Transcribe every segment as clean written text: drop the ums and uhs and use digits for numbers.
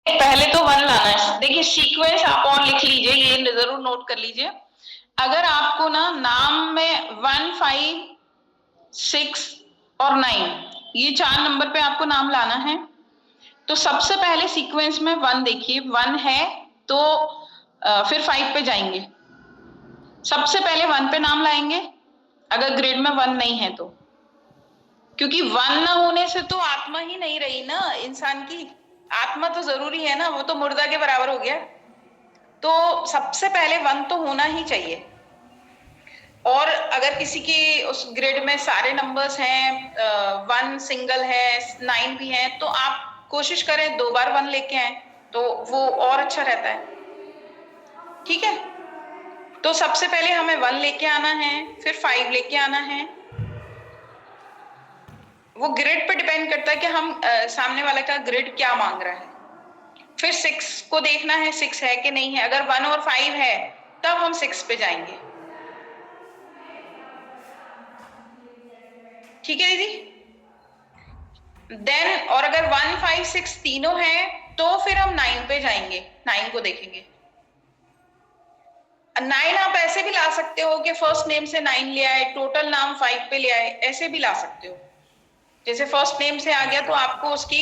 पहले तो वन लाना है। देखिए सीक्वेंस आप और लिख लीजिए, ये जरूर नोट कर लीजिए। अगर आपको ना नाम में 1, 5, 6 और 9 ये 4 नंबर पे आपको नाम लाना है, तो सबसे पहले सीक्वेंस में 1 देखिए, 1 है तो फिर 5 पे जाएंगे। सबसे पहले 1 पे नाम लाएंगे अगर ग्रिड में 1 नहीं है तो, क्योंकि 1 ना होने से तो आत्मा ही नहीं रही ना इंसान की। आत्मा तो जरूरी है ना, वो तो मुर्दा के बराबर हो गया। तो सबसे पहले 1 तो होना ही चाहिए। और अगर किसी की उस ग्रिड में सारे नंबर्स हैं, 1 सिंगल है, 9 भी है, तो आप कोशिश करें 2 बार 1 लेके आए, तो वो और अच्छा रहता है। ठीक है, तो सबसे पहले हमें 1 लेके आना है, फिर 5 लेके आना है। वो ग्रिड पे डिपेंड करता है कि हम सामने वाले का ग्रिड क्या मांग रहा है। फिर 6 को देखना है 6 है कि नहीं है। अगर 1 और 5 है तब हम 6 पे जाएंगे। ठीक है दीदी। देन और अगर 1, 5, 6 तीनों है तो फिर हम 9 पे जाएंगे, 9 को देखेंगे। 9 आप ऐसे भी ला सकते हो कि फर्स्ट नेम से 9 ले आए, टोटल नाम 5 पे ले आए, ऐसे भी ला सकते हो। जैसे फर्स्ट नेम से आ गया तो आपको उसकी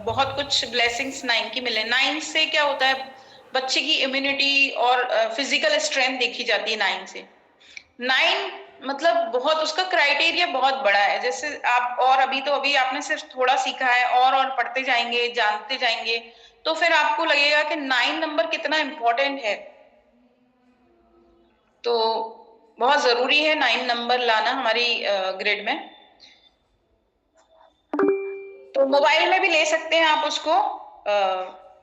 बहुत कुछ ब्लेसिंग्स 9 की मिले। 9 से क्या होता है, बच्चे की इम्यूनिटी और फिजिकल स्ट्रेंथ देखी जाती है 9 से। 9 मतलब बहुत, उसका क्राइटेरिया बहुत बड़ा है। जैसे आप और अभी आपने सिर्फ थोड़ा सीखा है, और पढ़ते जाएंगे, जानते जाएंगे, तो फिर आपको लगेगा कि 9 नंबर कितना इंपॉर्टेंट है। तो बहुत जरूरी है 9 नंबर लाना हमारी ग्रिड में। तो मोबाइल में भी ले सकते हैं आप उसको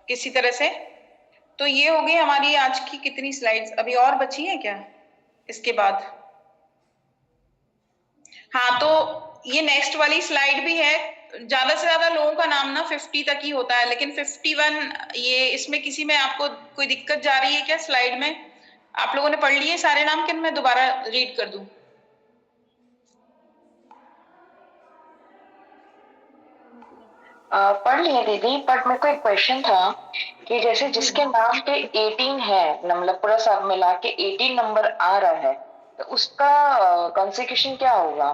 किसी तरह से। तो ये हो गई हमारी आज की कितनी स्लाइड्स, अभी और बची है क्या इसके बाद? हाँ, तो ये नेक्स्ट वाली स्लाइड भी है। ज्यादा से ज्यादा लोगों का नाम ना 50 तक ही होता है, लेकिन 51 ये, इसमें किसी में आपको कोई दिक्कत जा रही है क्या स्लाइड में? आप लोगों ने पढ़ लिए सारे नाम कि मैं दोबारा रीड कर दूं? पढ़ लिए दीदी, बट मेरे को एक क्वेश्चन था कि जैसे जिसके नाम पे 18 है, मतलब पूरा सब मिला के 18 नंबर आ रहा है, तो उसका कॉन्सिक्यूशन क्या होगा?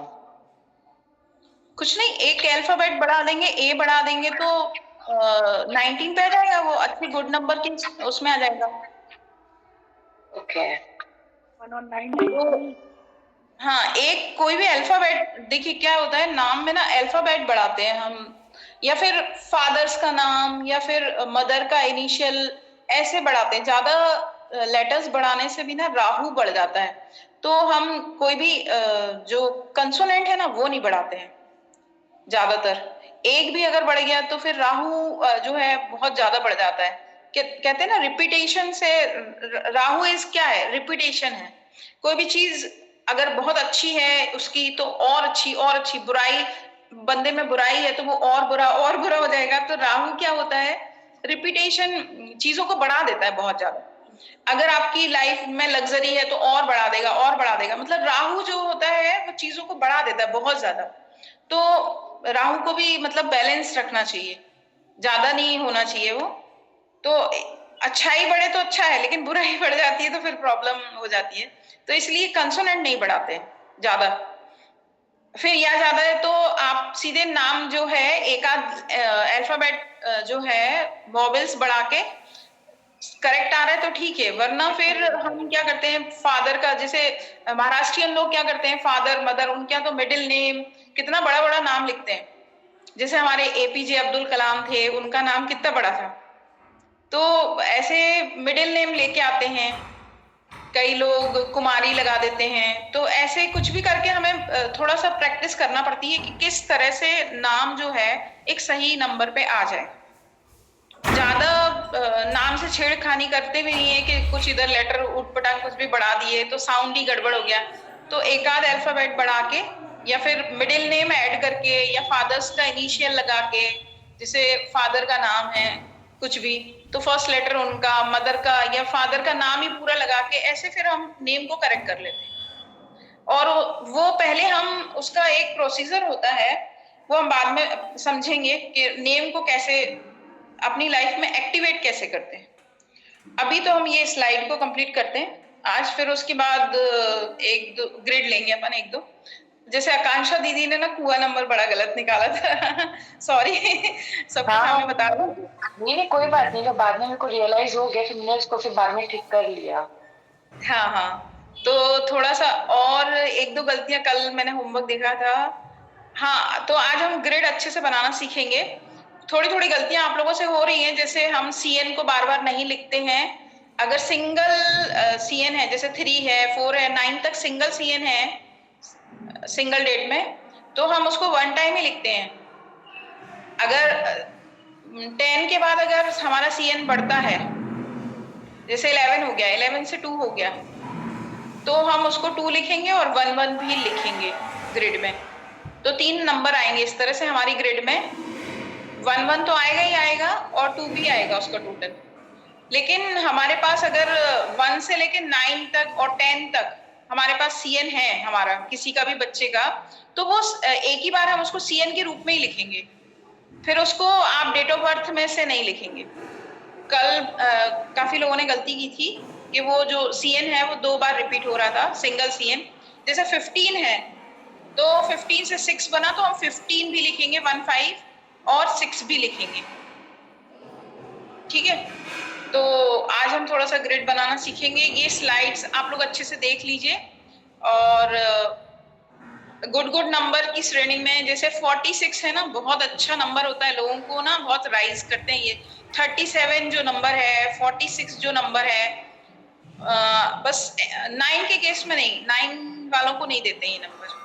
कुछ नहीं, एक अल्फाबेट बढ़ा देंगे, ए बढ़ा देंगे तो 19 पे आ जाएगा। वो अच्छे गुड नंबर की उसमें आ जाएगा। ओके। 1 और 9 तो हाँ, एक कोई भी अल्फाबेट, देखिए क्या होता है नाम में ना, अल्फाबेट बढ़ाते हैं हम, या फिर फादर्स का नाम या फिर मदर का इनिशियल, ऐसे बढ़ाते हैं। ज्यादा लेटर्स बढ़ाने से भी ना राहु बढ़ जाता है। तो हम कोई भी जो कंसोनेंट है ना वो नहीं बढ़ाते हैं ज्यादातर। एक भी अगर बढ़ गया तो फिर राहु जो है बहुत ज्यादा बढ़ जाता है। कहते हैं ना रिपीटेशन से, राहु इज क्या है, रिपीटेशन है। कोई भी चीज अगर बहुत अच्छी है उसकी, तो और अच्छी और अच्छी। बुराई, बंदे में बुराई है तो वो और बुरा हो जाएगा। तो राहु क्या होता है, रिपीटेशन चीजों को बढ़ा देता है बहुत ज्यादा। अगर आपकी लाइफ में लग्जरी है तो और बढ़ा देगा, और बढ़ा देगा। मतलब राहु जो होता है वो चीजों को बढ़ा देता है बहुत ज्यादा। तो राहु को भी मतलब बैलेंस रखना चाहिए, ज्यादा नहीं होना चाहिए वो। तो अच्छाई बढ़े तो अच्छा है, लेकिन बुराई बढ़ जाती है तो फिर प्रॉब्लम हो जाती है। तो इसलिए कंसोनेंट नहीं बढ़ाते ज्यादा। फिर या ज्यादा है तो आप सीधे नाम जो है एक आध अल्फाबेट जो है वॉवेल्स बढ़ा के करेक्ट आ रहा है तो ठीक है, वरना फिर हम क्या करते हैं फादर का, जैसे महाराष्ट्रियन लोग क्या करते हैं, फादर मदर उनके यहाँ तो मिडिल नेम, कितना बड़ा बड़ा नाम लिखते हैं। जैसे हमारे एपीजे अब्दुल कलाम थे, उनका नाम कितना बड़ा था। तो ऐसे मिडिल नेम लेके आते हैं। कई लोग कुमारी लगा देते हैं। तो ऐसे कुछ भी करके हमें थोड़ा सा प्रैक्टिस करना पड़ती है कि किस तरह से नाम जो है एक सही नंबर पे आ जाए। ज्यादा नाम से छेड़खानी करते भी नहीं है कि कुछ इधर लेटर उठपटांग कुछ भी बढ़ा दिए तो साउंड ही गड़बड़ हो गया। तो एक आध अल्फाबेट बढ़ा के या फिर मिडिल नेम ऐड करके या फादर्स का इनिशियल लगा के, जैसे फादर का नाम है कुछ भी तो फर्स्ट लेटर उनका, मदर का या फादर का नाम ही पूरा लगा के, ऐसे फिर हम नेम को करेक्ट कर लेते हैं। और वो पहले हम, उसका एक प्रोसीजर होता है, वो हम बाद में समझेंगे कि नेम को कैसे अपनी लाइफ में एक्टिवेट कैसे करते हैं। अभी तो हम ये स्लाइड को कंप्लीट करते हैं आज, फिर उसके बाद एक दो ग्रेड लेंगे अपन, एक दो। जैसे आकांक्षा दीदी ने ना कुआ नंबर बड़ा गलत निकाला था सॉरी सबके हाँ सामने बता रहा हूँ। नहीं कोई बात नहीं, जो बाद में मेरे को रियलाइज हो गया, फिर मैंने उसको फिर बाद में ठीक कर लिया। हाँ हाँ, तो थोड़ा सा और एक दो गलतियां कल मैंने होमवर्क देखा था। हाँ, तो आज हम ग्रिड अच्छे से बनाना सीखेंगे। थोड़ी थोड़ी गलतियां आप लोगों से हो रही हैं, जैसे हम सीएन को बार बार नहीं लिखते हैं। अगर सिंगल सीएन है, जैसे 3 है, 4 है, 9 तक सिंगल सीएन है सिंगल डेट में, तो हम उसको 1 टाइम ही लिखते हैं। अगर 10 के बाद अगर हमारा सीएन बढ़ता है, जैसे 11 हो गया, 11 से 2 हो गया, तो हम उसको 2 लिखेंगे और 1 1 भी लिखेंगे ग्रिड में। तो 3 नंबर आएंगे इस तरह से हमारी ग्रिड में। 1 1 तो आएगा ही आएगा और 2 भी आएगा उसका टोटल। लेकिन हमारे पास अगर 1 से लेके 9 तक और 10 तक हमारे पास सीएन है, हमारा किसी का भी बच्चे का, तो वो एक ही बार हम उसको सीएन के रूप में ही लिखेंगे, फिर उसको आप डेट ऑफ बर्थ में से नहीं लिखेंगे। कल काफी लोगों ने गलती की थी कि वो जो सीएन है वो 2 बार रिपीट हो रहा था, सिंगल सीएन। जैसे 15 है, तो 15 से 6 बना, तो हम 15 भी लिखेंगे 1 5 और 6 भी लिखेंगे। ठीक है, तो आज हम थोड़ा सा ग्रिड बनाना सीखेंगे। ये स्लाइड्स आप लोग अच्छे से देख लीजिए। और गुड गुड नंबर की श्रेणी में जैसे 46 है ना, बहुत अच्छा नंबर होता है, लोगों को ना बहुत राइज करते हैं ये। 37 जो नंबर है, 46 जो नंबर है, बस 9 के केस में नहीं, 9 वालों को नहीं देते ये नंबर।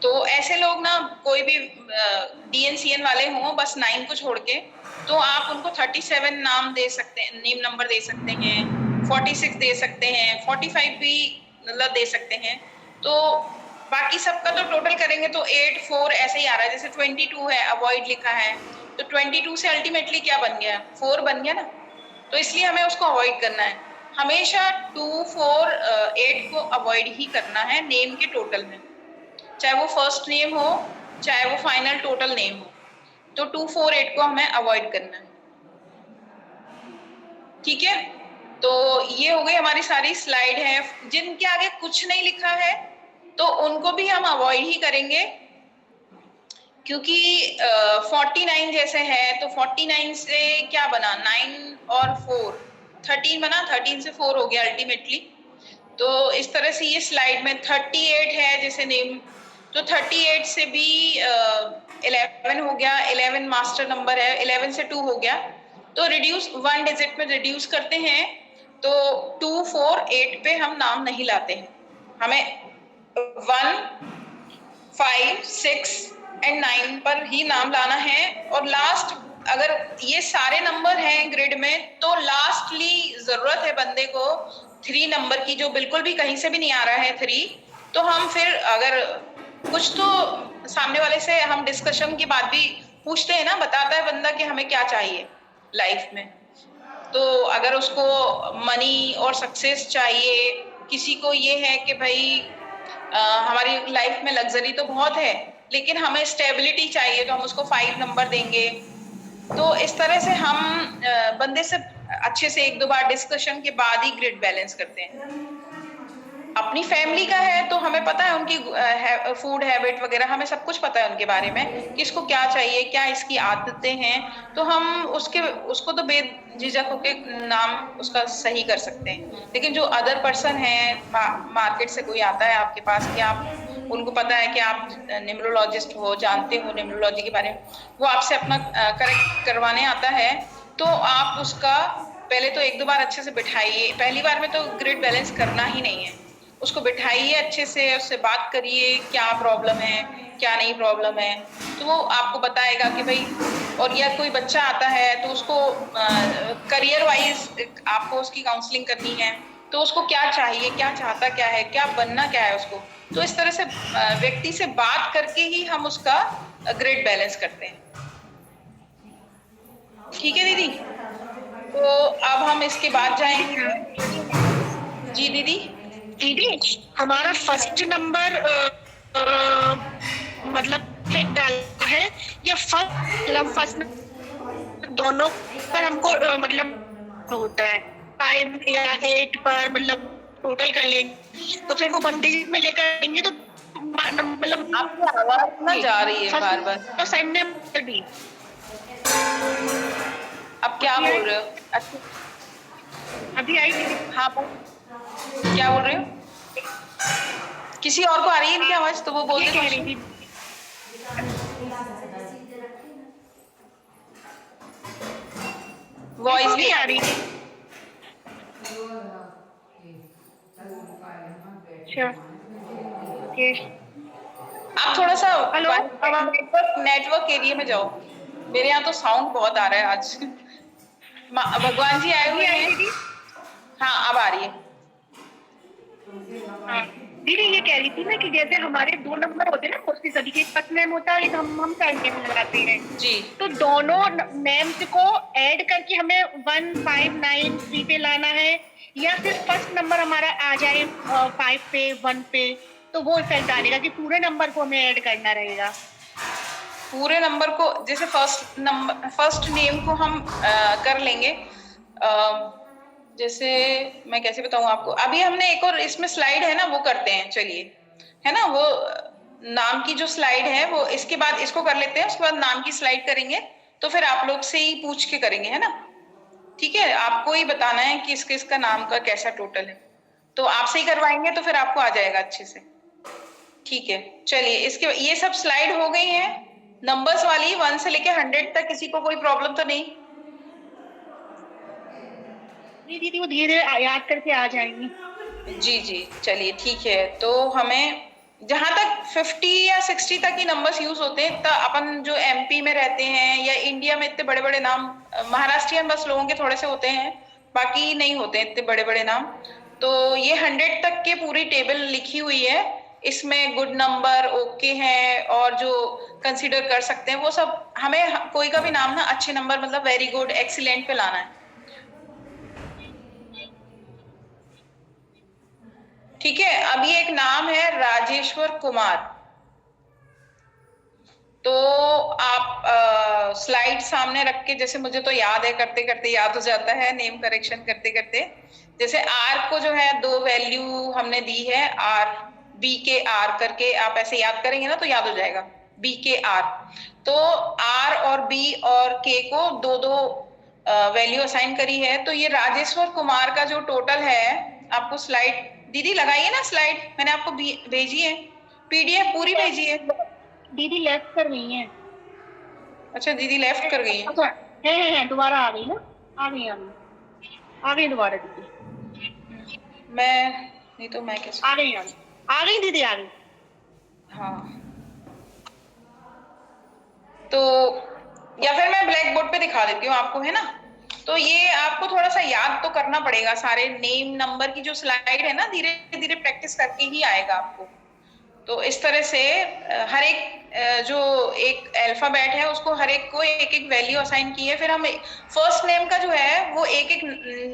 तो ऐसे लोग ना, कोई भी डीएनसीएन वाले हों बस 9 को छोड़ के, तो आप उनको 37 नाम दे सकते हैं, नेम नंबर दे सकते हैं, 46 दे सकते हैं, 45 भी मतलब दे सकते हैं। तो बाकी सबका तो टोटल करेंगे तो 8 4 ऐसे ही आ रहा है। जैसे 22 है, अवॉइड लिखा है, तो 22 से अल्टीमेटली क्या बन गया, 4 बन गया ना। तो इसलिए हमें उसको अवॉइड करना है। हमेशा 2 4 8 को अवॉइड ही करना है नेम के टोटल में, चाहे वो फर्स्ट नेम हो चाहे वो फाइनल टोटल नेम हो। तो 2 4 8 को हमें अवॉइड करना है। ठीक है, तो ये हो गई हमारी सारी स्लाइड है। जिनके आगे कुछ नहीं लिखा है तो उनको भी हम अवॉइड ही करेंगे, क्योंकि 49 जैसे है, तो 49 से क्या बना, 9 और 4 13 बना, 13 से 4 हो गया अल्टीमेटली। तो इस तरह से ये स्लाइड में 38 है जैसे नेम, तो 38 से भी 11 हो गया, 11 मास्टर नंबर है, 11 से 2 हो गया। तो रिड्यूस 1 डिजिट में रिड्यूस करते हैं, तो 2 4 8 पे हम नाम नहीं लाते हैं। हमें 1 5 6 एंड 9 पर ही नाम लाना है। और लास्ट, अगर ये सारे नंबर हैं ग्रिड में, तो लास्टली जरूरत है बंदे को 3 नंबर की, जो बिल्कुल भी कहीं से भी नहीं आ रहा है 3। तो हम फिर अगर कुछ तो सामने वाले से हम डिस्कशन के बाद भी पूछते हैं ना, बताता है बंदा कि हमें क्या चाहिए लाइफ में। तो अगर उसको मनी और सक्सेस चाहिए, किसी को ये है कि भाई हमारी लाइफ में लग्जरी तो बहुत है लेकिन हमें स्टेबिलिटी चाहिए, तो हम उसको 5 नंबर देंगे। तो इस तरह से हम बंदे से अच्छे से 1 2 बार डिस्कशन के बाद ही ग्रिड बैलेंस करते हैं। अपनी फैमिली का है तो हमें पता है उनकी फूड हैबिट वगैरह, हमें सब कुछ पता है उनके बारे में कि इसको क्या चाहिए, क्या इसकी आदतें हैं, तो हम उसको तो बेझिझक होके नाम उसका सही कर सकते हैं। लेकिन जो अदर पर्सन है, मार्केट से कोई आता है आपके पास, कि आप उनको पता है कि आप न्यूमरोलॉजिस्ट हो, जानते हो न्यूमरोलॉजी के बारे में, वो आपसे अपना करेक्ट करवाने आता है, तो आप उसका पहले तो 1 2 बार अच्छे से बिठाइए। पहली बार में तो ग्रिड बैलेंस करना ही नहीं है, उसको बिठाइए अच्छे से, उससे बात करिए क्या प्रॉब्लम है क्या नहीं प्रॉब्लम है, तो वो आपको बताएगा कि भाई। और या कोई बच्चा आता है तो उसको करियर वाइज आपको उसकी काउंसलिंग करनी है, तो उसको क्या चाहिए, क्या चाहता क्या है, क्या बनना क्या है उसको। तो इस तरह से व्यक्ति से बात करके ही हम उसका ग्रिड बैलेंस करते हैं। ठीक है दीदी, तो अब हम इसके बाद जाएंगे। जी दीदी। दीदी, हमारा फर्स्ट नंबर मतलब डालना है या फर्स्ट दोनों पर हमको मतलब होता है 5 या 8 पर मतलब टोटल कर लेंगे, तो फिर वो मंदिर में लेकर आएंगे तो मतलब आपकी आवाज ना जा रही है बार बार। फर्स्ट सेकंड नंबर भी आप क्या अभी आई बोल रहे हो? अच्छा, अभी आई दीदी। हाँ क्या बोल रहे हो? किसी और को आ रही है इनकी आवाज तो वो बोल ये दे कह रही क्वेश्चन। थी वॉइस बिल्कुल नहीं नहीं आ आ रही। रही थी। अच्छा ओके। आप थोड़ा सा हेलो अब आप नेटवर्क एरिया में जाओ। मेरे यहाँ तो साउंड बहुत आ रहा है आज। भगवान जी आए अभी हुए आई हैं। दीदी। हाँ अब आ रही है। हाँ दीदी ये कह रही थी ना कि जैसे हमारे 2 नंबर होते हैं ना मोस्टली सभी के, एक फर्स्ट नेम होता है, एक हम सरनेम लगाते हैं, जी तो दोनों नेम्स को ऐड करके हमें 1593 पे लाना है, या फिर फर्स्ट नंबर हमारा आ जाए 5 पे 1 पे, तो वो इफेक्ट डालेगा कि पूरे नंबर को हमें ऐड करना रहेगा। पूरे नंबर को जैसे फर्स्ट नेम को हम कर लेंगे। जैसे मैं कैसे बताऊं आपको, अभी हमने एक और इसमें स्लाइड है ना वो करते हैं, चलिए है ना वो नाम की जो स्लाइड है वो इसके बाद इसको कर लेते हैं, उसके बाद नाम की स्लाइड करेंगे। तो फिर आप लोग से ही पूछ के करेंगे, है ना? ठीक है, आपको ही बताना है कि किस किस का नाम का कैसा टोटल है, तो आपसे ही करवाएंगे तो फिर आपको आ जाएगा अच्छे से। ठीक है, चलिए इसके ये सब स्लाइड हो गई है नंबर्स वाली 1 से लेके 100 तक। किसी को कोई प्रॉब्लम तो नहीं? नहीं दीदी वो धीरे धीरे याद करके आ जाएंगी। जी जी, चलिए ठीक है। तो हमें जहां तक 50 या 60 तक ही नंबर्स यूज होते हैं, तो अपन जो एमपी में रहते हैं या इंडिया में इतने बड़े बड़े नाम, महाराष्ट्रियन बस लोगों के थोड़े से होते हैं, बाकी नहीं होते इतने बड़े बड़े नाम। तो ये 100 तक के पूरी टेबल लिखी हुई है, इसमें गुड नंबर ओके है और जो कंसीडर कर सकते हैं वो सब। हमें कोई का भी नाम ना अच्छे नंबर मतलब वेरी गुड एक्सीलेंट पे लाना है। ठीक है, अब ये एक नाम है राजेश्वर कुमार। तो आप स्लाइड सामने रख के, जैसे मुझे तो याद है करते करते याद हो जाता है नेम करेक्शन करते करते। जैसे आर को जो है 2 वैल्यू हमने दी है, आर बी के आर करके आप ऐसे याद करेंगे ना तो याद हो जाएगा बी के आर। तो आर और बी और के को 2-2 वैल्यू असाइन करी है। तो ये राजेश्वर कुमार का जो टोटल है, आपको स्लाइड दीदी लगाइए ना, स्लाइड मैंने आपको भेजी है, पीडीएफ पूरी भेजी है। दीदी लेफ्ट कर गई है। अच्छा दीदी लेफ्ट कर गई है। अच्छा है दोबारा आ गई ना, आ गई आ गई दोबारा दीदी, मैं नहीं तो मैं कैसे? आ गई दीदी आ गई। हाँ तो या फिर मैं ब्लैक बोर्ड पे दिखा देती हूँ आपको, है ना? तो ये आपको थोड़ा सा याद तो करना पड़ेगा, सारे नेम नंबर की जो स्लाइड है ना, धीरे धीरे प्रैक्टिस करके ही आएगा आपको। तो इस तरह से हर एक जो एक अल्फाबेट है उसको हर एक को एक एक वैल्यू असाइन की है। फिर हम फर्स्ट नेम का जो है वो एक एक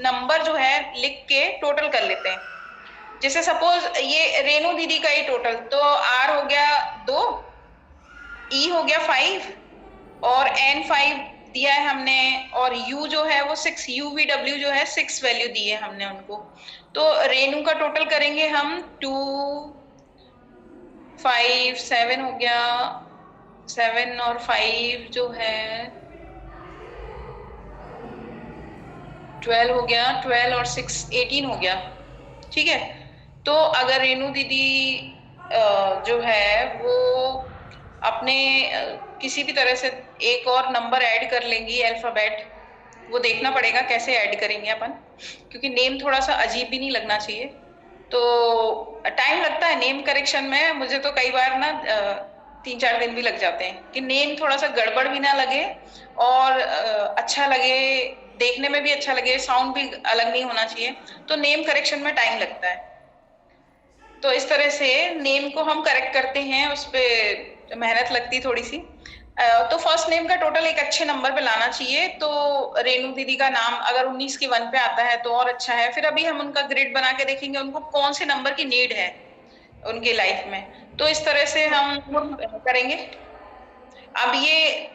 नंबर जो है लिख के टोटल कर लेते हैं। जैसे सपोज ये रेनू दीदी का ही टोटल, तो आर हो गया 2, ई हो गया 5 और एन 5 दिया है हमने, और यू जो है वो 6, यूवीडब्ल्यू जो है 6 वैल्यू दी है हमने उनको। तो रेनू का टोटल करेंगे हम 2 5 7 हो गया, 7 और 5 जो है 12 हो गया, 12 और 6 18 हो गया। ठीक है, तो अगर रेनू दीदी जो है वो अपने किसी भी तरह से एक और नंबर ऐड कर लेंगी अल्फाबेट, वो देखना पड़ेगा कैसे ऐड करेंगे अपन, क्योंकि नेम थोड़ा सा अजीब भी नहीं लगना चाहिए। तो टाइम लगता है नेम करेक्शन में, मुझे तो कई बार ना 3-4 दिन भी लग जाते हैं कि नेम थोड़ा सा गड़बड़ भी ना लगे और अच्छा लगे, देखने में भी अच्छा लगे, साउंड भी अलग नहीं होना चाहिए। तो नेम करेक्शन में टाइम लगता है। तो इस तरह से नेम को हम करेक्ट करते हैं, उस पर मेहनत लगती थोड़ी सी। तो फर्स्ट नेम का टोटल एक अच्छे नंबर पे लाना चाहिए। तो रेनू दीदी का नाम अगर 19 की 1 पे आता है तो और अच्छा है। फिर अभी हम उनका ग्रिड बना के देखेंगे उनको कौन से नंबर की नीड है उनकी लाइफ में, तो इस तरह से हम करेंगे। अब ये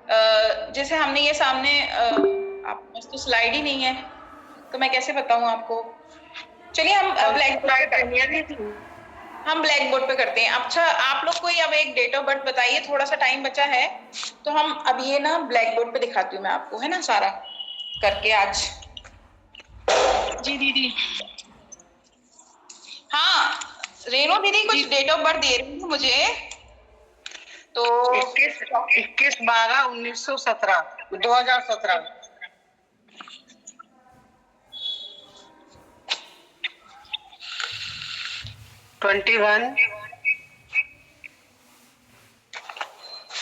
जैसे हमने ये सामने आप पास तो स्लाइड ही नहीं है, तो मैं कैसे बताऊं आपको। चलिए हम ब्लैक बोर्ड पे करते हैं। हम ब्लैक बोर्ड पे करते हैं। अच्छा, आप लोग कोई अब एक डेट ऑफ बर्थ बताइए, थोड़ा सा टाइम बचा है तो हम अब ये ना ब्लैक बोर्ड पे दिखाती हूँ मैं आपको, है ना, सारा करके आज। जी दीदी। हाँ, रेणु दीदी कुछ डेट ऑफ बर्थ दे रही है मुझे, तो 21/12/1917 21।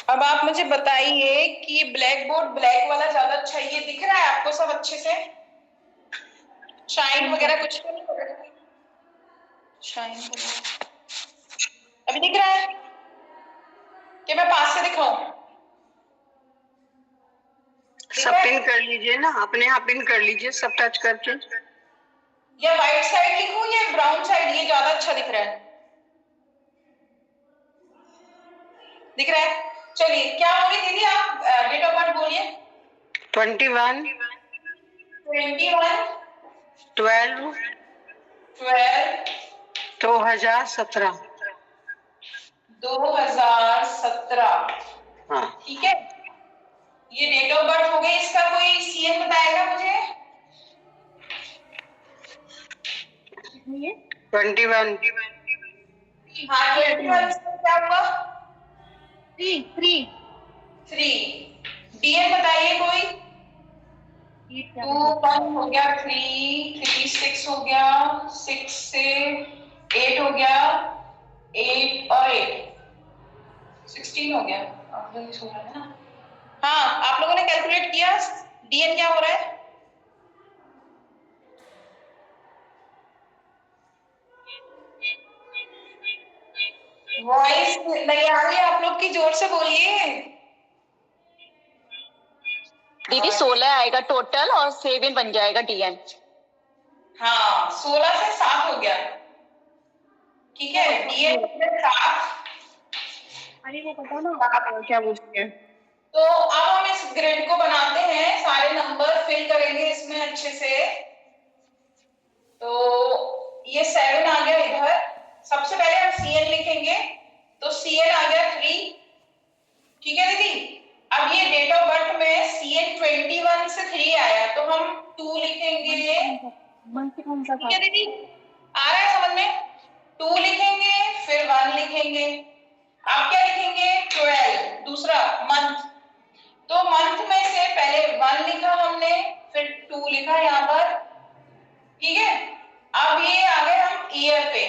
अब आप मुझे बताइए कि ब्लैक बोर्ड ब्लैक वाला ज्यादा अच्छा है, ये दिख रहा है आपको सब अच्छे से? शाइन वगैरह कुछ तो नहीं हो रहा है? शाइन वगैरह अभी दिख रहा है कि मैं पास से दिखाऊं? सब पिन कर लीजिए ना, अपने यहाँ पिन कर लीजिए सब टच करके। या वाइट साइड लिखूं या ब्राउन साइड, ये ज्यादा अच्छा दिख रहा है? दिख रहा है? चलिए, क्या बोली दीदी आप? डेट ऑफ बर्थ बोलिए। 21 21 12 12 2017। 2017। हाँ, ठीक है, ये डेट ऑफ बर्थ हो गई। इसका कोई सीएन बताएगा मुझे? 21। हाँ, 21 से क्या हुआ? 3 डीएन बताइए कोई। 2 1 हो गया, 3 3 6 हो गया, 6 से 8 हो गया, 8 और 8 16 हो गया। आप लोग सो रहे हैं ना? हाँ, आप लोगों ने कैलकुलेट किया डीएन क्या हो रहा है? वॉइस नहीं आ रही है आप लोग की, जोर से बोलिए। दीदी 16 आएगा टोटल और 7 बन जाएगा डीएन। हाँ, 16 से 7 हो गया। ठीक है, डीएन 7। अरे वो पता ना क्या बोलते हैं। तो अब हम इस ग्रिड को बनाते हैं, सारे नंबर फिल करेंगे इसमें अच्छे से। तो ये 7 आ गया इधर। सबसे पहले हम सीएन लिखेंगे, तो सीएन आ गया 3। ठीक है दीदी, अब ये डेट ऑफ बर्थ में सीएन 21 से 3 आया, तो हम 2 लिखेंगे। ठीक है दीदी, आ रहा है समझ में? 2 लिखेंगे, फिर 1 लिखेंगे। आप क्या लिखेंगे? 12, दूसरा मंथ। तो मंथ में से पहले 1 लिखा हमने, फिर 2 लिखा यहाँ पर। ठीक है, अब ये आ गए हम ईयर पे।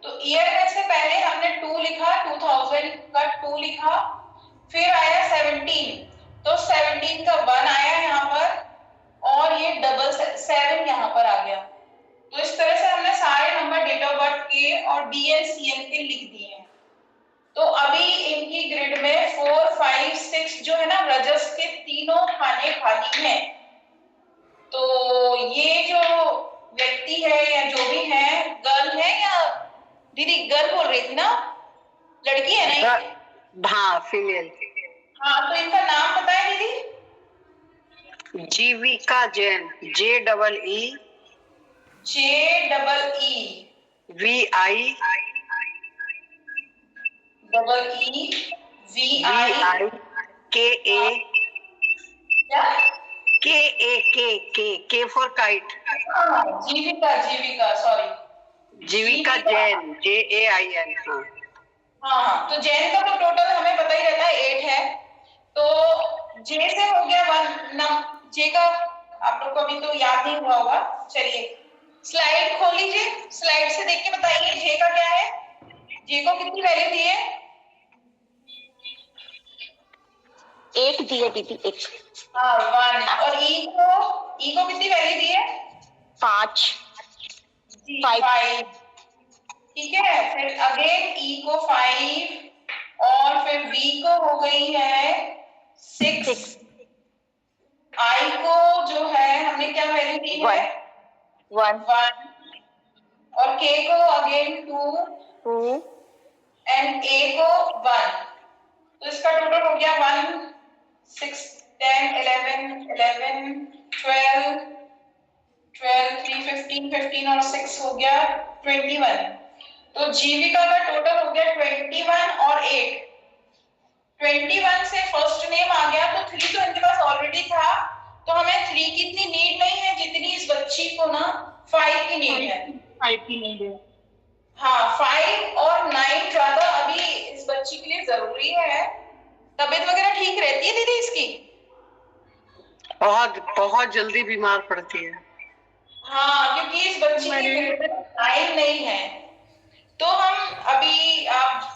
तो ईयर में से पहले हमने 2 लिखा, 2000 का 2 लिखा, फिर आया 17, तो 17 का 1 आया यहाँ पर, और ये डबल 7 यहाँ पर आ गया। तो इस तरह से हमने सारे नंबर डेट ऑफ बर्थ के और डीएनसीएन के लिख दिए हैं। तो अभी इनकी ग्रिड में 4 5 6 जो है ना, रजस के तीनों खाने खाली हैं। तो ये जो व्यक्ति है या जो भी है, गर्ल है या दीदी गर्ल बोल रही थी ना, लड़की है ना ये? हाँ, फीमेल। हाँ, तो इनका नाम पता है दीदी? Jivika Jain, JEE JEE VI VI KA क्या? K for kite। Jivika sorry, Jivika Jain, JAIN। हाँ हाँ, तो जैन का तो टोटल हमें पता ही रहता है 8 है। तो जे से हो गया 1, जे का आप लोग को अभी तो याद नहीं हुआ होगा। चलिए स्लाइड खोल लीजिए, स्लाइड से देख के बताइए जे का क्या है, जे को कितनी वैल्यू दी है? 1 दिए दीदी, 1। हाँ 1। और ई को कितनी वैल्यू दी है? 5 5। ठीक है, फिर अगेन ई को 5, और फिर वी को हो गई है 6। आई को जो है हमने क्या वैल्यू दी है? 1 और के को अगेन 2 एंड ए को 1। तो इसका टोटल हो गया 1 6, 10, 11, 11, 12, 12, 3, 15, 15 और 6 हो गया 21। तो जीविका का टोटल हो गया 21 और 8। 21 से फर्स्ट नेम आ गया, तो 3 तो इनके पास ऑलरेडी था, तो हमें 3 की इतनी नीड नहीं है जितनी इस बच्ची को ना 5 की नीड है। 5 की नीड है। हाँ, 5 और 9 ज्यादा अभी इस बच्ची के लिए जरूरी है। तबीयत वगैरह ठीक रहती है दीदी इसकी? बहुत बहुत जल्दी बीमार पड़ती है। हाँ, क्योंकि इस बच्ची की ग्रेड 9 नहीं है, तो हम अभी आप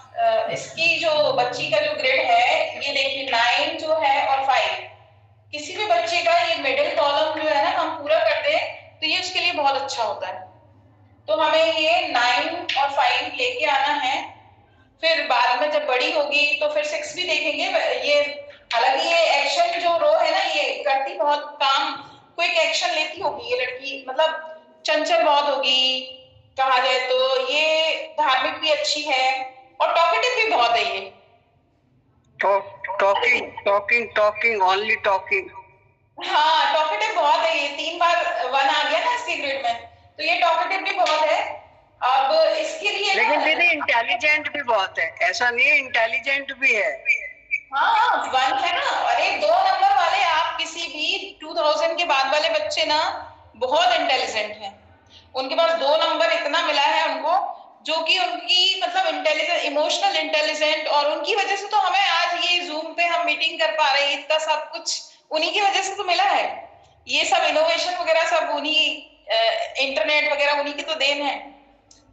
इसकी जो बच्ची का जो ग्रेड है ये देखिए 9 जो है और 5, किसी भी बच्चे का ये मिडिल कॉलम जो है ना हम पूरा कर दें तो ये उसके लिए बहुत अच्छा होता है। तो हमें ये 9 और 5 लेके आना है। फिर बाद में जब बड़ी होगी तो फिर 6 भी देखेंगे। ये हालांकि ये एक्शन जो रो है ना ये करती बहुत काम, क्विक एक्शन लेती होगी ये लड़की, मतलब चंचल बहुत होगी कहा जाए तो। ये धार्मिक भी अच्छी है और टॉकेटिव भी बहुत है ये। Talking talking talking only talking. हाँ, टॉकेटिव बहुत है ये। 3 बार 1 आ गया ना इसके ग्रेड में, तो ये टॉकेटिव भी बहुत है। अब इसके लिए लेकिन दीदी इंटेलिजेंट भी बहुत है, ऐसा नहीं है, इंटेलिजेंट भी है। हाँ, 1 है ना। अरे 2 नंबर वाले आप किसी भी 2000 के बाद वाले बच्चे ना बहुत इंटेलिजेंट हैं। उनके पास 2 नंबर इतना मिला है उनको, जो कि उनकी मतलब इंटेलिजेंट, इमोशनल इंटेलिजेंट, और उनकी वजह से तो हमें आज ये जूम पे हम मीटिंग कर पा रहे हैं, इतना सब कुछ उन्हीं की वजह से तो मिला है। ये सब इनोवेशन वगैरह सब उन्हीं, इंटरनेट वगैरह उन्हीं की तो देन है।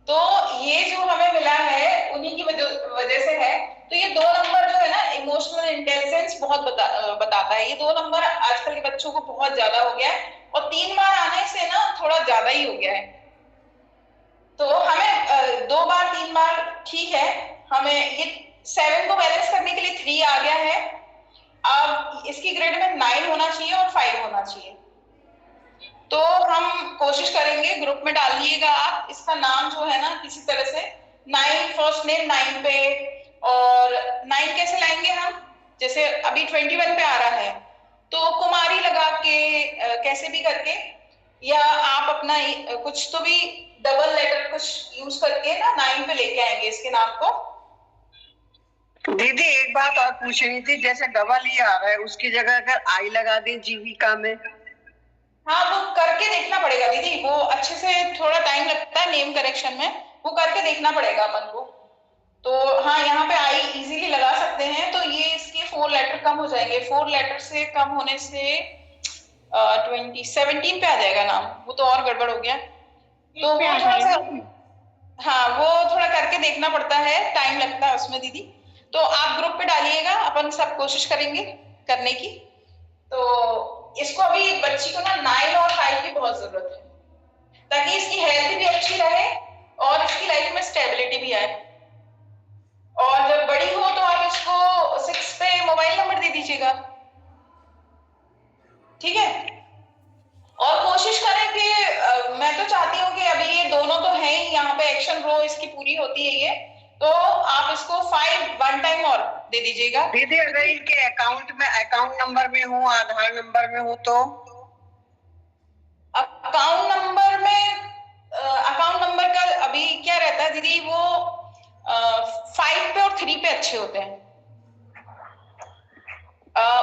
तो ये जो हमें मिला है उन्हीं की वजह से है। तो ये 2 नंबर जो है ना इमोशनल इंटेलिजेंस बहुत बताता है। ये 2 नंबर आजकल के बच्चों को बहुत ज्यादा हो गया है, और 3 बार आने से ना थोड़ा ज्यादा ही हो गया है। तो हमें 2 बार 3 बार ठीक है। हमें ये 7 को बैलेंस करने के लिए 3 आ गया है। अब इसकी ग्रेड में 9 होना चाहिए और 5 होना चाहिए। तो हम कोशिश करेंगे, ग्रुप में डालिएगा आप इसका नाम जो है ना किसी तरह से 9 फर्स्ट नेम 9 पे, और 9 कैसे लाएंगे हम, जैसे अभी 21 पे आ रहा है तो कुमारी लगा के कैसे भी करके, या आप अपना कुछ तो भी डबल लेटर कुछ यूज करके ना 9 पे लेके आएंगे इसके नाम को। दीदी एक बात और पूछनी थी, जैसे डबल ही आ रहा है उसकी जगह अगर आई लगा दें जीविका में। हाँ, वो करके देखना पड़ेगा दीदी, वो अच्छे से थोड़ा टाइम लगता है नेम करेक्शन में, वो करके देखना पड़ेगा अपन को। तो हाँ, यहाँ पे आई इजीली लगा सकते हैं, तो ये इसके 4 लेटर कम हो जाएंगे। 4 लेटर से कम होने से 17 पे आ जाएगा नाम, वो तो और गड़बड़ हो गया। तो वो थोड़ा सा, हाँ वो थोड़ा करके देखना पड़ता है, टाइम लगता है उसमें दीदी। तो आप ग्रुप पे डालिएगा, अपन सब कोशिश करेंगे करने की। तो इसको अभी बच्ची को ना 9 और 5 की बहुत जरूरत है, ताकि इसकी हेल्थ भी अच्छी रहे और इसकी लाइफ में स्टेबिलिटी भी आए। और जब बड़ी हो तो आप इसको 6 पे मोबाइल नंबर दे दीजिएगा, ठीक है। और कोशिश करें कि मैं तो चाहती हूँ कि अभी ये दोनों तो है ही यहाँ पे, एक्शन रो इसकी पूरी होती है ये, तो आप इसको 5 1 टाइम और दे दीजिएगा। दीदी अगर इनके अकाउंट में, अकाउंट नंबर में हो, आधार नंबर में हो तो? अकाउंट नंबर में, अकाउंट नंबर का अभी क्या रहता है दीदी, वो 5 पे और 3 पे अच्छे होते हैं।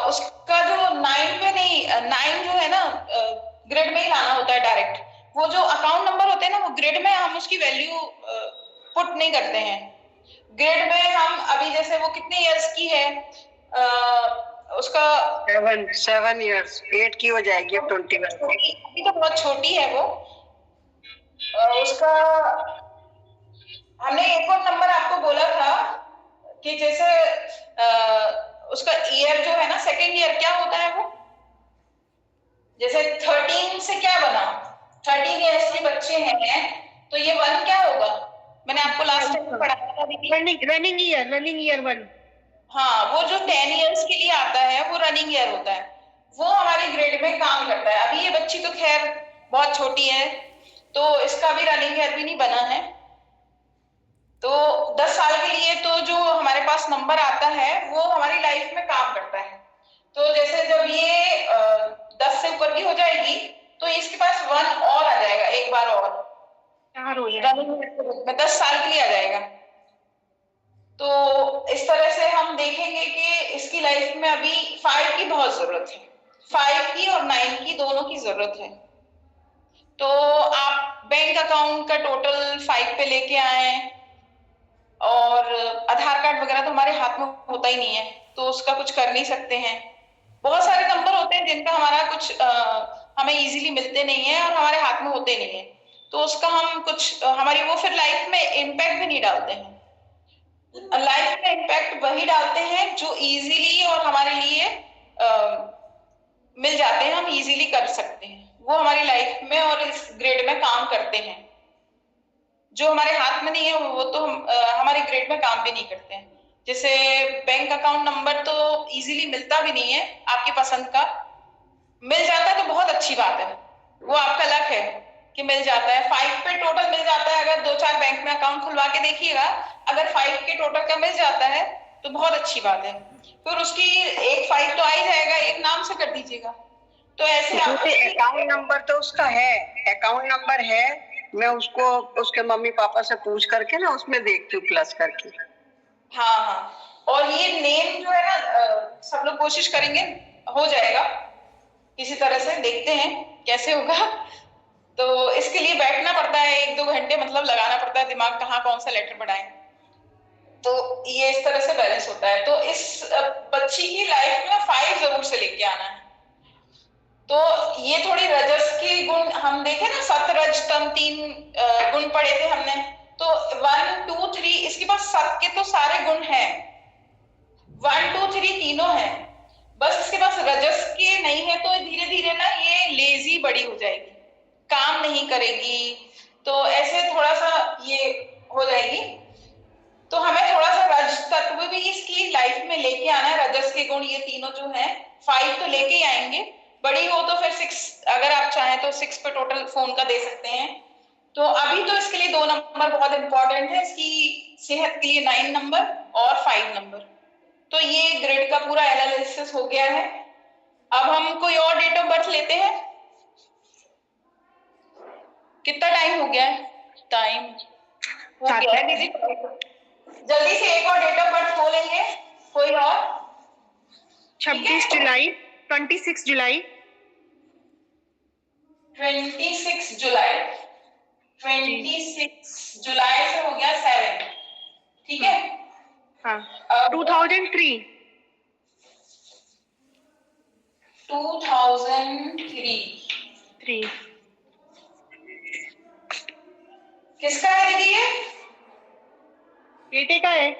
उसका जो 9 पे नहीं, 9 जो है ना ग्रिड में ही लाना होता है डायरेक्ट। वो जो अकाउंट नंबर होते हैं ना वो ग्रिड में हम उसकी वैल्यू पुट नहीं करते हैं। ग्रिड में हम अभी जैसे वो कितने इयर्स की है, उसका 7 इयर्स, 8 की हो जाएगी अब 21 की। अभी तो बहुत छोटी है वो। उसका हमने एक और नंबर आपको बोला था कि जैसे उसका ईयर जो है ना, सेकेंड ईयर क्या होता है वो, जैसे 13 से क्या बना, 13 इयर्स के बच्चे हैं तो ये 1 क्या होगा, मैंने आपको लास्ट टाइम पढ़ाया था दीदी। Running year 1। हाँ, वो जो 10 इयर्स के लिए आता है वो रनिंग ईयर होता है, वो हमारे ग्रेड में काम करता है। अभी ये बच्ची तो खैर बहुत छोटी है तो इसका भी रनिंग ईयर भी नहीं बना है। तो 10 साल के लिए तो जो हमारे पास नंबर आता है वो हमारी लाइफ में काम करता है। तो जैसे जब ये 10 से ऊपर की हो जाएगी तो इसके पास 1 और आ जाएगा, एक बार और 4 हो जाएगा। रनिंग में 10 साल के लिए आ जाएगा। तो इस तरह से हम देखेंगे कि इसकी लाइफ में अभी 5 की बहुत जरूरत है, 5 की और 9 की दोनों की जरूरत है। तो आप बैंक अकाउंट का टोटल 5 पे लेके आए, और आधार कार्ड वगैरह तो हमारे हाथ में होता ही नहीं है, तो उसका कुछ कर नहीं सकते हैं। बहुत सारे नंबर होते हैं जिनका हमारा कुछ हमें इजीली मिलते नहीं है और हमारे हाथ में होते नहीं है, तो उसका हम कुछ हमारी वो फिर लाइफ में इम्पैक्ट भी नहीं डालते हैं। लाइफ में इम्पैक्ट वही डालते हैं जो इजीली और हमारे लिए मिल जाते हैं, हम इजीली कर सकते हैं, वो हमारी लाइफ में और इस ग्रेड में काम करते हैं। जो हमारे हाथ में नहीं है वो तो हम हमारे ग्रेड में काम भी नहीं करते हैं। जैसे बैंक अकाउंट नंबर तो इजीली मिलता भी नहीं है, आपकी पसंद का मिल जाता है तो बहुत अच्छी बात है, वो आपका लक है कि मिल जाता है। 5 पे टोटल मिल जाता है, अगर 2-4 बैंक में अकाउंट खुलवा के देखिएगा, अगर 5 के टोटल का मिल जाता है तो बहुत अच्छी बात है। फिर उसकी एक 5 तो आ ही जाएगा, एक नाम से कर दीजिएगा। तो ऐसे अकाउंट नंबर तो उसका है, अकाउंट नंबर है, मैं उसको उसके मम्मी पापा से पूछ करके ना उसमें देखती हूँ प्लस करके। हाँ हाँ, और ये नेम जो है ना सब लोग कोशिश करेंगे, हो जाएगा किसी तरह से, देखते हैं कैसे होगा। तो इसके लिए बैठना पड़ता है 1-2 घंटे, मतलब लगाना पड़ता है दिमाग, कहाँ कौन सा लेटर बढ़ाएं। तो ये इस तरह से बैलेंस होता है। तो इस बच्ची की लाइफ में 5 जरूर से लेके आना है। तो ये थोड़ी रजस के गुण हम देखे ना, सतरज तम 3 गुण पढ़े थे हमने, तो 1 2 3 इसके पास सत के तो सारे गुण हैं, 1 2 3 तीनों हैं, बस इसके पास रजस के नहीं है। तो धीरे धीरे ना ये लेजी बड़ी हो जाएगी, काम नहीं करेगी, तो ऐसे थोड़ा सा ये हो जाएगी। तो हमें थोड़ा सा रज तत्व भी इसकी लाइफ में लेके आना है। रजस के गुण ये तीनों जो हैं 5 तो लेके ही आएंगे, बड़ी हो तो फिर 6, अगर आप चाहें तो 6 पे टोटल फोन का दे सकते हैं। तो अभी तो इसके लिए 2 नंबर बहुत इंपॉर्टेंट है, इसकी सेहत के लिए 9 नंबर और 5 नंबर। तो ये ग्रिड का पूरा एनालिसिस हो गया है। अब हम कोई और डेट ऑफ बर्थ लेते हैं। कितना टाइम हो गया है? टाइम हो गया है दीदी, जल्दी से एक और डेट ऑफ बर्थ हो लेंगे, कोई और। 26 जुलाई 26 जुलाई 26 जुलाई 26 जुलाई से हो गया 7, ठीक है। हाँ 2003 2003 किसका है दीदी ये? बेटे का है।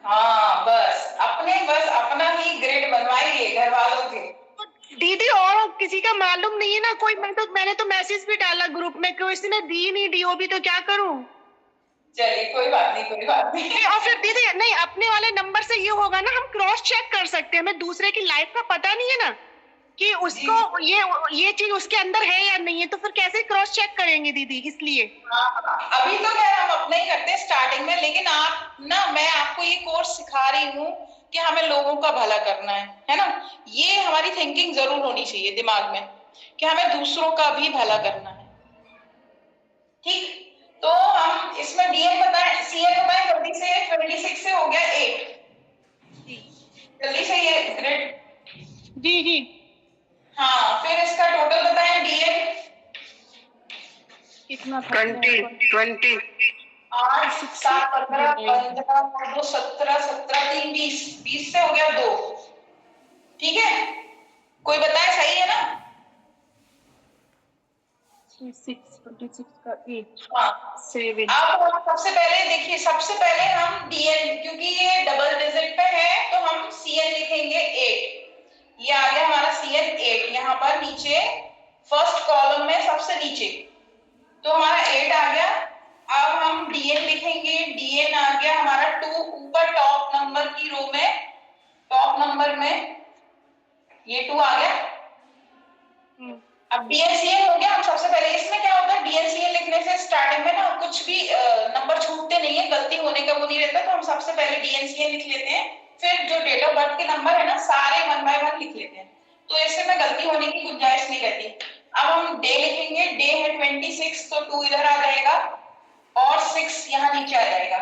हाँ बस अपना ही ग्रेड बनवाइए घर वालों के। दीदी और किसी का मालूम नहीं है ना कोई, मैंने तो मैसेज भी डाला ग्रुप में, किसी ने दी नहीं डीओबी, तो क्या करूं? चलिए कोई बात नहीं। नहीं, और फिर दीदी नहीं, अपने वाले नंबर से ये होगा ना, हम क्रॉस चेक कर सकते हैं, हमें दूसरे की लाइफ का पता नहीं है ना कि उसको ये चीज उसके अंदर है या नहीं है, तो फिर कैसे क्रॉस चेक करेंगे दीदी? इसलिए अभी तो खैर हम अपने ही करते हैं स्टार्टिंग में, लेकिन आप ना, मैं आपको ये कोर्स सिखा रही हूँ कि हमें लोगों का भला करना है ना। ये हमारी थिंकिंग जरूर होनी चाहिए दिमाग में कि हमें दूसरों का भी भला करना है, ठीक। तो हम इसमें डीएन बताएं, सीएन बताएं जल्दी से। 26 से हो गया 8, जल्दी से ये ग्रेड। जी हाँ, फिर इसका टोटल बताएं डीएन कितना? 20 8 7 15 15 2 17 17 3 20 से हो गया 2, ठीक है। कोई बताए सही है ना? 26 का 8 हाँ 7। अब हम सबसे पहले देखिए, सबसे पहले हम डीएन, क्योंकि ये डबल डिजिट पे है तो हम सीएन लिखेंगे 8। ये आ गया हमारा सीएन 8, यहाँ पर नीचे फर्स्ट कॉलम में सबसे नीचे, तो हमारा 8 आ गया। अब हम डीएन लिखेंगे, डीएन आ गया हमारा 2 ऊपर टॉप नंबर की रो में, टॉप नंबर में ये 2 आ गया। अब डीएनसीएन हो गया। हम सबसे पहले इसमें क्या होता है, डीएनसीएन लिखने से स्टार्टिंग में ना कुछ भी नंबर छूटते नहीं है, गलती होने का वो नहीं रहता, तो हम सबसे पहले डीएनसीएन लिख लेते हैं फिर जो डेट ऑफ बर्थ के नंबर है ना सारे 1 बाय 1 लिख लेते हैं, तो ऐसे में गलती होने की गुंजाइश नहीं रहती। अब हम डे लिखेंगे, डे है 26 तो 2 इधर आ जाएगा और 6 यहाँ नीचे आ जाएगा,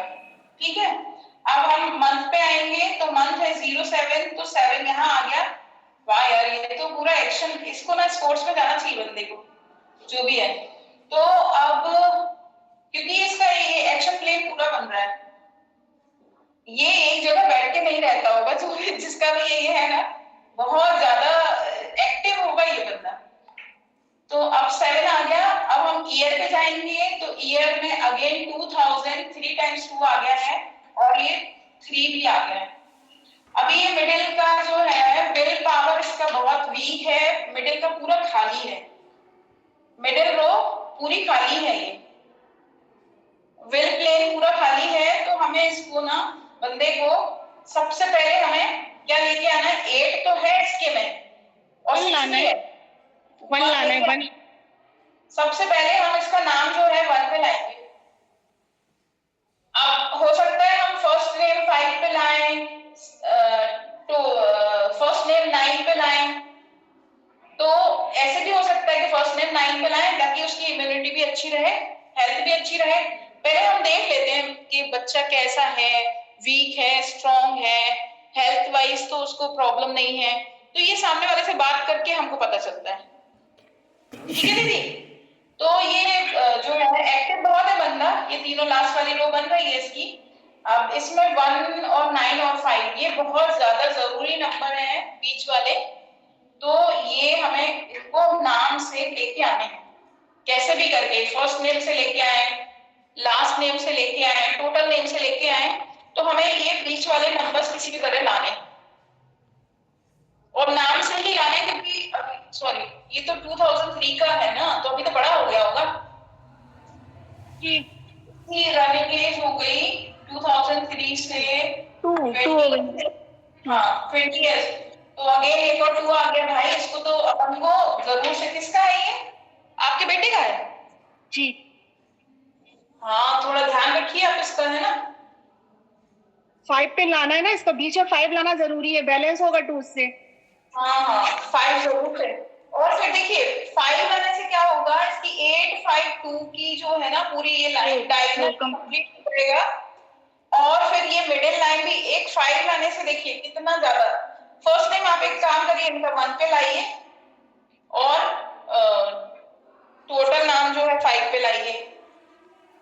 ठीक है। अब हम मंथ पे आएंगे तो मंथ है 07 तो 7 यहाँ आ गया। वाह यार, ये तो पूरा एक्शन, इसको ना स्पोर्ट्स में जाना चाहिए बंदे को, जो भी है। तो अब क्योंकि इसका ये एक्शन प्लेन पूरा बन रहा है, ये एक जगह बैठ के नहीं रहता होगा, जो जिसका भी ये है ना बहुत ज्यादा एक्टिव होगा ये बंदा। तो अब 7 आ गया। अब हम ईयर पे जाएंगे तो ईयर में अगेन 2000, 3 टाइम्स 2 आ गया है और ये 3 भी आ गया है। अभी ये मिडिल का जो है विल पावर इसका बहुत वीक है, मिडिल का पूरा खाली है, मिडिल रो पूरी खाली है, ये विल प्लेन पूरा खाली है। तो हमें इसको ना बंदे को सबसे पहले हमें क्या लेके आना है, 8 तो है इसके में और 6 लाना भी है, है, 1 लाना है, 1। सबसे पहले हम इसका नाम जो है 1 पे लाएंगे। अब हो सकता है हम फर्स्ट नेम 5 पे लाएं, तो फर्स्ट नेम 9 पे लाएं, तो ऐसे भी हो सकता है कि फर्स्ट नेम 9 पे लाएं ताकि उसकी इम्यूनिटी भी अच्छी रहे, हेल्थ भी अच्छी रहे। पहले हम देख लेते हैं कि बच्चा कैसा है, वीक है, स्ट्रांग है, हेल्थ वाइज तो उसको प्रॉब्लम नहीं है, तो ये सामने वाले से बात करके हमको पता चलता है, ठीक है दीदी। तो ये जो है एक्टिव बहुत है बंदा, ये तीनों लास्ट वाली रो बन रही है इसकी। अब इसमें 1 और 9 और 5 ये बहुत ज्यादा जरूरी नंबर है बीच वाले, तो ये हमें इसको नाम से लेके आने हैं, कैसे भी करके फर्स्ट नेम से लेके आए, लास्ट नेम से लेके आए, टोटल नेम से लेके आए, तो हमें ये बीच वाले नंबर्स किसी भी तरह लाने और नाम से ही लाने, क्योंकि अभी सॉरी ये तो 2003 का है ना, तो अभी तो बड़ा हो गया होगा जी, रनिंग एज हो गई 2003 से 2 हो गई। हाँ 20 इयर्स, तो अगेन एक और 2 आ गया भाई, इसको तो अपन को जरूर से, किसका है ये, आपके बेटे का है जी, हाँ, थोड़ा ध्यान रखिए आप इसका, है ना। 5 पे लाना है ना, इसका बीच में 5 लाना जरूरी है, बैलेंस होगा 2 से। हाँ हाँ 5 जरूर है। और फिर देखिए 5 आने से क्या होगा, इसकी 8 5 2 की जो है ना पूरी ये लाइन डायगोनल कंप्लीट करेगा, और फिर ये मिडिल लाइन भी एक 5 लाने से देखिए कितना ज्यादा। फर्स्ट टाइम आप एक काम करिए, इनका 1 पे लाइए और टोटल नाम जो है 5 पे लाइए,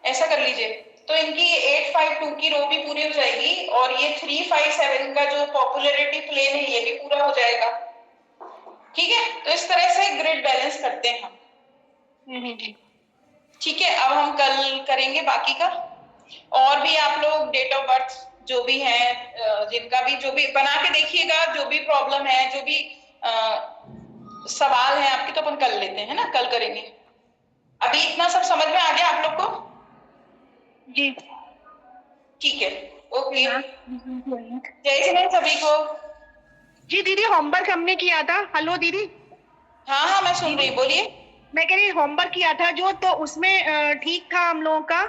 ऐसा कर लीजिए, तो इनकी 8 5 2 की रो भी पूरी हो जाएगी और ये 3 5 7 का जो पॉपुलैरिटी प्लेन है ये भी पूरा हो जाएगा, ठीक है। तो इस तरह से ग्रिड बैलेंस करते हैं हम, ठीक है। अब हम कल करेंगे बाकी का, और भी आप लोग डेट ऑफ बर्थ जो भी है जिनका भी जो भी बना के देखिएगा, जो भी प्रॉब्लम है, जो भी सवाल है आपके, तो अपन कर लेते हैं ना, कल करेंगे। अभी इतना सब समझ में आ गया आप लोग को? जी, ठीक है, ओके, जय श्री राम सभी को। जी दीदी, होमवर्क हमने किया था। हेलो दीदी, हाँ हाँ मैं सुन रही, बोलिए। मैं कह रही होमवर्क किया था जो, तो उसमें ठीक था हम लोगों का।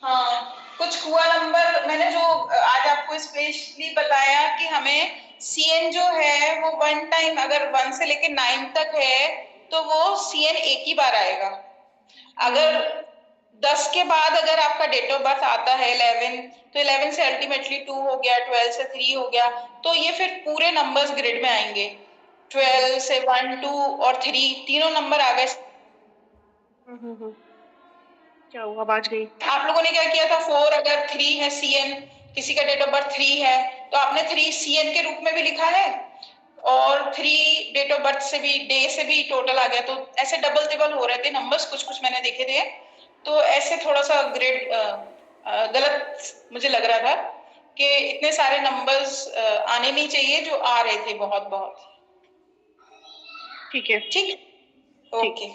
हाँ, कुछ हुआ नंबर मैंने जो आज आपको स्पेशली बताया कि हमें सीएन जो है वो 1 टाइम, अगर 1 से लेके 9 तक है तो वो सीएन एक ही बार आएगा। अगर 10 के बाद अगर आपका डेट ऑफ बर्थ आता है 11, तो 11 से अल्टीमेटली 2 हो गया, 12 से 3 हो गया, तो ये फिर पूरे नंबर्स ग्रिड में आएंगे। 12 से 1 2 और 3 तीनों नंबर आ गए। क्या हुआ, आवाज गई। आप लोगों ने क्या किया था, 4 अगर 3 है सीएन, किसी का डेट ऑफ बर्थ 3 है तो आपने 3 सीएन के रूप में भी लिखा है और 3 डेट ऑफ बर्थ से भी, डे से भी टोटल आ गया, तो ऐसे डबल टिबल हो रहे थे नंबर्स, कुछ कुछ मैंने देखे थे, तो ऐसे थोड़ा सा ग्रेड गलत मुझे लग रहा था कि इतने सारे नंबर्स आने नहीं चाहिए जो आ रहे थे बहुत बहुत। ठीक है, ठीक, ओके।